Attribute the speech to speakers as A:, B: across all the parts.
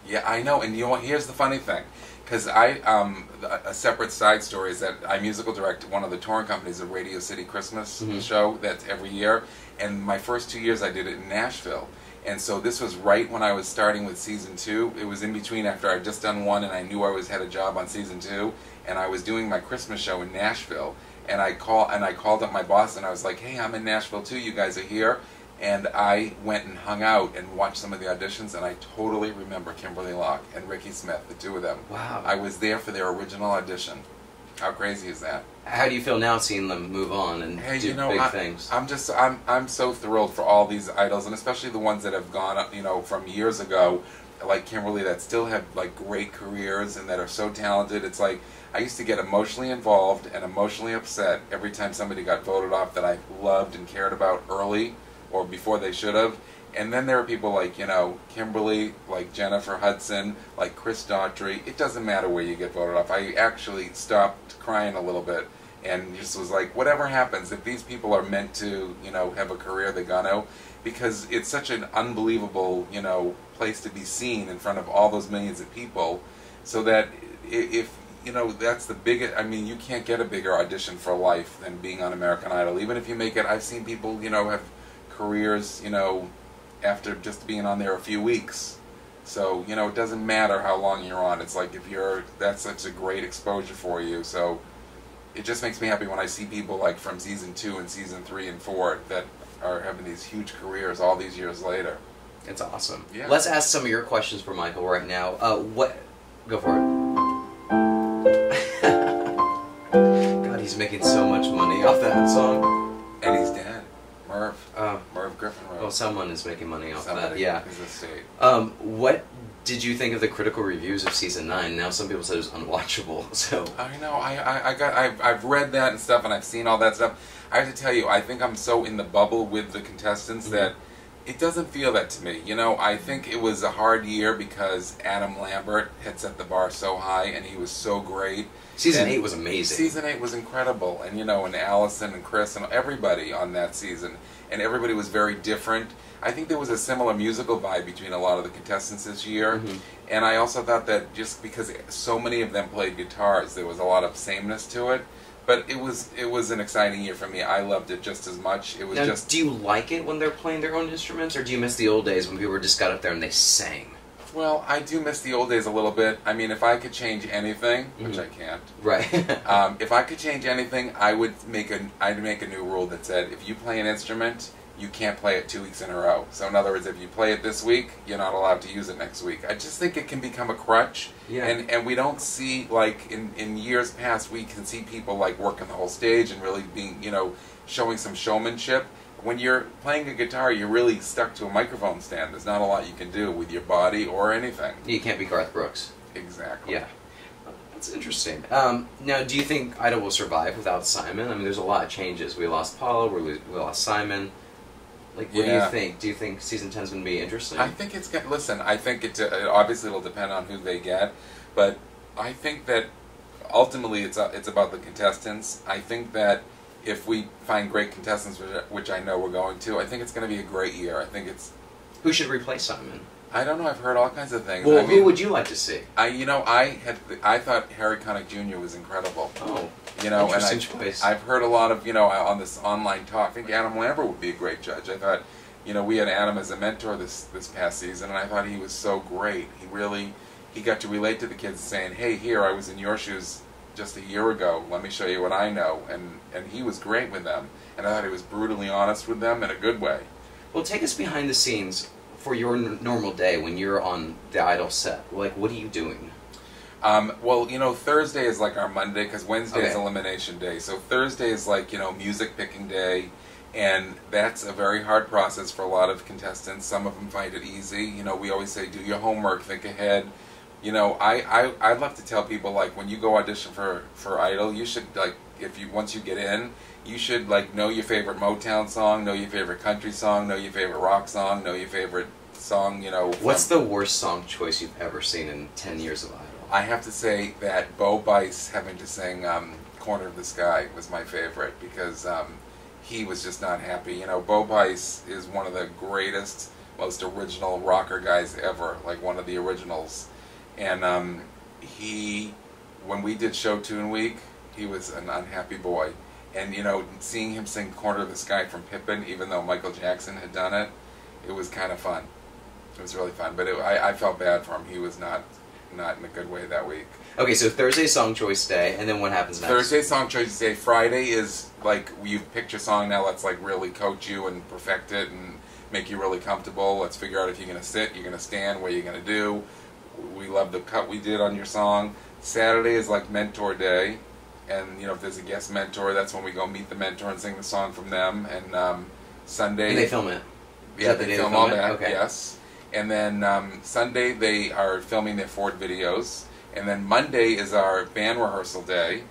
A: Yeah, I know, and you know what? Here's the funny thing, because a separate side story is that I musical direct one of the touring companies, a Radio City Christmas show that's every year, and my first 2 years I did it in Nashville, and so this was right when I was starting with season 2. It was in between after I'd just done 1, and I knew I had a job on season 2, and I was doing my Christmas show in Nashville, and I called up my boss, and I was like, hey, I'm in Nashville too. You guys are here. And I went and hung out and watched some of the auditions, and I totally remember Kimberly Locke and Ricky Smith, the two of them.
B: Wow.
A: I was there for their original audition. How crazy is that?
B: How do you feel now seeing them move on and do big things?
A: I'm so thrilled for all these idols, and especially the ones that have gone up, from years ago, like Kimberly, that still have like great careers and that are so talented. It's like I used to get emotionally involved and emotionally upset every time somebody got voted off that I loved and cared about early, or before they should have. And then there are people like, Kimberly, like Jennifer Hudson, like Chris Daughtry. It doesn't matter where you get voted off. I actually stopped crying a little bit and just was like, whatever happens, if these people are meant to, have a career, they're gonna. Because it's such an unbelievable, place to be seen in front of all those millions of people. So that if that's the biggest, you can't get a bigger audition for life than being on American Idol. Even if you make it, I've seen people, have careers, after just being on there a few weeks. So, it doesn't matter how long you're on. It's like that's such a great exposure for you. So it just makes me happy when I see people like from season 2 and season 3 and 4 that are having these huge careers all these years later.
B: It's awesome.
A: Yeah.
B: Let's ask some of your questions for Michael right now. Go for it. God, he's making so much money off that song.
A: And he's dead. Merv Griffin wrote.
B: Well, someone is making money off
A: Somebody
B: that, yeah.
A: His estate.
B: What did you think of the critical reviews of season 9? Now some people said it was unwatchable, so...
A: I know, I've read that and stuff, and I've seen all that stuff. I have to tell you, I think I'm so in the bubble with the contestants that it doesn't feel that to me. I think it was a hard year because Adam Lambert had set the bar so high, and he was so great.
B: Season 8 was amazing.
A: Season 8 was incredible, and and Allison and Chris and everybody on that season, and everybody was very different. I think there was a similar musical vibe between a lot of the contestants this year, and I also thought that just because so many of them played guitars, there was a lot of sameness to it. But it was an exciting year for me. I loved it just as much. It was
B: now, do you like it when they're playing their own instruments, or do you miss the old days when people just got up there and they sang?
A: Well, I do miss the old days a little bit. If I could change anything, which I can't.
B: Right.
A: If I could change anything, I'd make a new rule that said if you play an instrument, you can't play it 2 weeks in a row. So in other words, if you play it this week, you're not allowed to use it next week. I just think it can become a crutch.
B: Yeah.
A: And we don't see, like, in years past, we can see people, like, working the whole stage and really being, showing some showmanship. When you're playing a guitar, you're really stuck to a microphone stand. There's not a lot you can do with your body or anything.
B: You can't be Garth Brooks.
A: Exactly.
B: Yeah. That's interesting. Now, do you think Idol will survive without Simon? There's a lot of changes. We lost Paula, we lost Simon. Like, what do you think? Do you think season 10 is going to be interesting?
A: I think it's going to... Listen, I think obviously it'll depend on who they get, but I think that ultimately it's about the contestants. I think that if we find great contestants, which I know we're going to, I think it's going to be a great year. I think it's...
B: Who should replace Simon?
A: I don't know. I've heard all kinds of things.
B: Well, who would you like to see?
A: I thought Harry Connick Jr. was incredible.
B: Oh,
A: interesting
B: choice.
A: I've heard a lot of on this online talk. I think Adam Lambert would be a great judge. I thought, we had Adam as a mentor this past season, and I thought he was so great. He got to relate to the kids, saying, "Hey, here I was in your shoes just a year ago. Let me show you what I know." And he was great with them, and I thought he was brutally honest with them in a good way.
B: Well, take us behind the scenes for your normal day when you're on the Idol set. Like, what are you doing?
A: Well, Thursday is like our Monday, because Wednesday is elimination day. So Thursday is like, music picking day, and that's a very hard process for a lot of contestants. Some of them find it easy. We always say, do your homework, think ahead. I'd love to tell people, like, when you go audition for Idol, you should, like, once you get in, you should, like, know your favorite Motown song, know your favorite country song, know your favorite rock song, know your favorite song,
B: What's the worst song choice you've ever seen in 10 years of Idol?
A: I have to say that Bo Bice having to sing Corner of the Sky was my favorite, because he was just not happy. Bo Bice is one of the greatest most original rocker guys ever, like one of the originals. And when we did Show Tune Week, he was an unhappy boy. And, you know, seeing him sing Corner of the Sky from Pippin, even though Michael Jackson had done it, it was kind of fun. It was really fun. But I felt bad for him. He was not in a good way that week.
B: Okay, so Thursday's Song Choice Day, and then what happens next?
A: Thursday Song Choice Day. Friday is, like, you've picked your song now. Let's, like, really coach you and perfect it and make you really comfortable. Let's figure out if you're going to sit, you're going to stand, what you're going to do. We love the cut we did on your song. Saturday is, like, Mentor Day. And, you know, if there's a guest mentor, that's when we go meet the mentor and sing the song from them. And Sunday...
B: And they film it?
A: Yeah, they film all that,
B: okay.
A: Yes. And then Sunday they are filming their Ford videos. And then Monday is our band rehearsal day.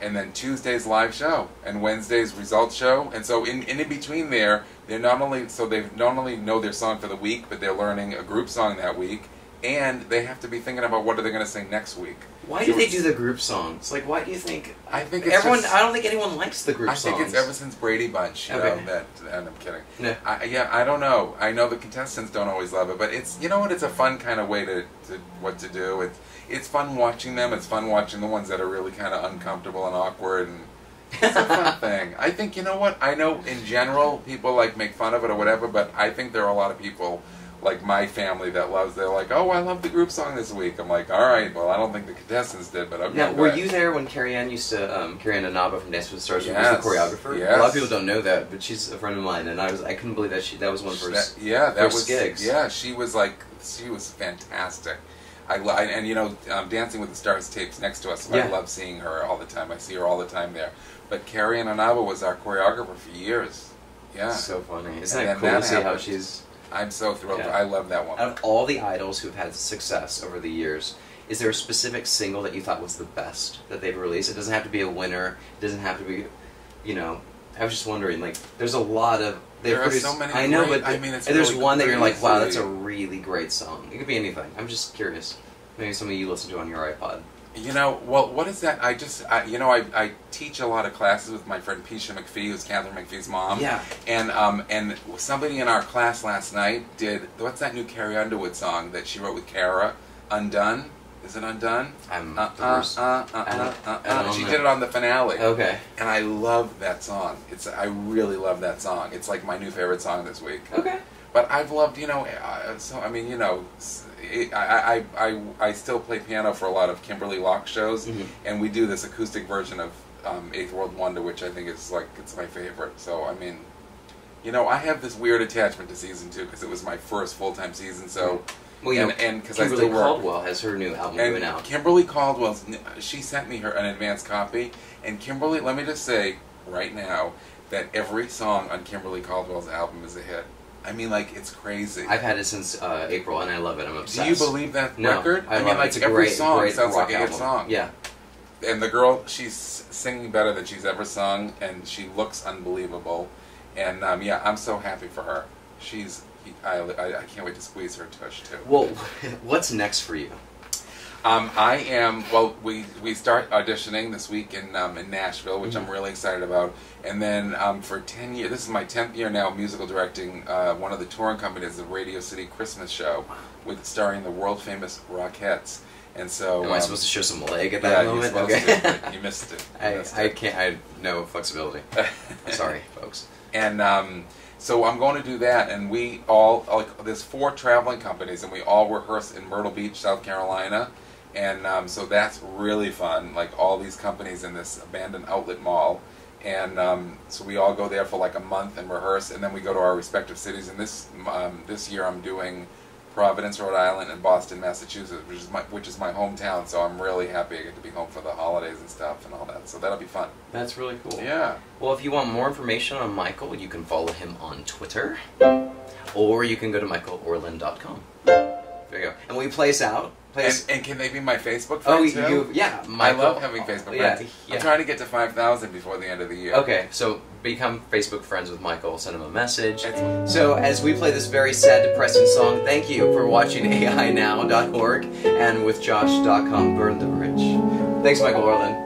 A: And then Tuesday's live show. And Wednesday's results show. And so in between there, they not only know their song for the week, but they're learning a group song that week. And they have to be thinking about what are they going to sing next week.
B: Why do they do the group songs? Like, why do you think...
A: I think it's
B: everyone. I don't think anyone likes the group songs.
A: I think it's ever since Brady Bunch, you know, that... And I'm kidding.
B: No.
A: I don't know. I know the contestants don't always love it, but it's... You know what? It's a fun kind of way to what to do. It's fun watching them. It's fun watching the ones that are really kind of uncomfortable and awkward, and it's a fun thing. I think, you know what? I know in general people, like, make fun of it or whatever, but I think there are a lot of people... like my family that they're like, oh, I love the group song this week. I'm like, all right, well, I don't think the contestants did, but okay.
B: Now, were you there when Carrie Ann Carrie Ann Inaba from Dance with the Stars was the choreographer?
A: Yes.
B: A lot of people don't know that, but she's a friend of mine, and I couldn't believe that was one of her first gigs.
A: Yeah, she was fantastic. And you know, Dancing with the Stars tapes next to us, so I love seeing her all the time. I see her all the time there. But Carrie Ann Inaba was our choreographer for years. Yeah.
B: So funny. Isn't that cool to see how she's...
A: I'm so thrilled. Yeah. I love that woman.
B: Out of all the idols who've had success over the years, is there a specific single that you thought was the best that they've released? It doesn't have to be a winner. It doesn't have to be, you know... I was just wondering, like, there's a lot of...
A: There are so many
B: I know,
A: great,
B: but there's really one that you're like, wow, that's a really great song. It could be anything. I'm just curious. Maybe something you listen to on your iPod.
A: You know, well, what is that? I teach a lot of classes with my friend Pisha McPhee, who's Catherine McPhee's mom.
B: Yeah.
A: And somebody in our class last night did, what's that new Carrie Underwood song that she wrote with Cara? Undone? Is it Undone? She did it on the finale.
B: Okay.
A: And I love that song. I really love that song. It's like my new favorite song this week.
B: Okay.
A: But I've loved, you know, I still play piano for a lot of Kimberly Locke shows, and we do this acoustic version of Eighth World Wonder, which I think is like, it's my favorite. So, I mean, you know, I have this weird attachment to season 2 because it was my first full-time season, so...
B: Well, you know, Kimberly Caldwell has her new album going out.
A: Kimberly Caldwell, she sent me an advanced copy, and Kimberly, let me just say right now that every song on Kimberly Caldwell's album is a hit. I mean, like, it's crazy.
B: I've had it since April, and I love it. I'm obsessed.
A: Do you believe that record?
B: I mean,
A: like, every song sounds like a hit song.
B: Yeah.
A: And the girl, she's singing better than she's ever sung, and she looks unbelievable. And, yeah, I'm so happy for her. I can't wait to squeeze her tush, too.
B: Well, what's next for you?
A: We start auditioning this week in Nashville, which I'm really excited about. And then for 10 years, this is my 10th year now musical directing one of the touring companies, the Radio City Christmas Show, starring the world-famous Rockettes. And so...
B: Am I supposed to show some leg at that moment?
A: You're supposed to, but you missed it.
B: I can't, I have no flexibility. Sorry, folks.
A: And... So I'm going to do that, and we all, like, there's 4 traveling companies, and we all rehearse in Myrtle Beach, South Carolina, and so that's really fun, like all these companies in this abandoned outlet mall, and so we all go there for like a month and rehearse, and then we go to our respective cities, and this year I'm doing Providence, Rhode Island, and Boston, Massachusetts, which is my hometown, so I'm really happy I get to be home for the holidays and stuff and all that, so that'll be fun.
B: That's really cool.
A: Yeah.
B: Well, if you want more information on Michael, you can follow him on Twitter, or you can go to michaelorland.com. There you go. And will you play us out?
A: And can they be my Facebook friends too?
B: Yeah.
A: Michael, I love having Facebook friends. Yeah. I'm trying to get to 5,000 before the end of the year.
B: Okay, so become Facebook friends with Michael. Send him a message. So as we play this very sad, depressing song, thank you for watching AINow.org and with Josh.com Burn the Bridge. Thanks, Michael Orland.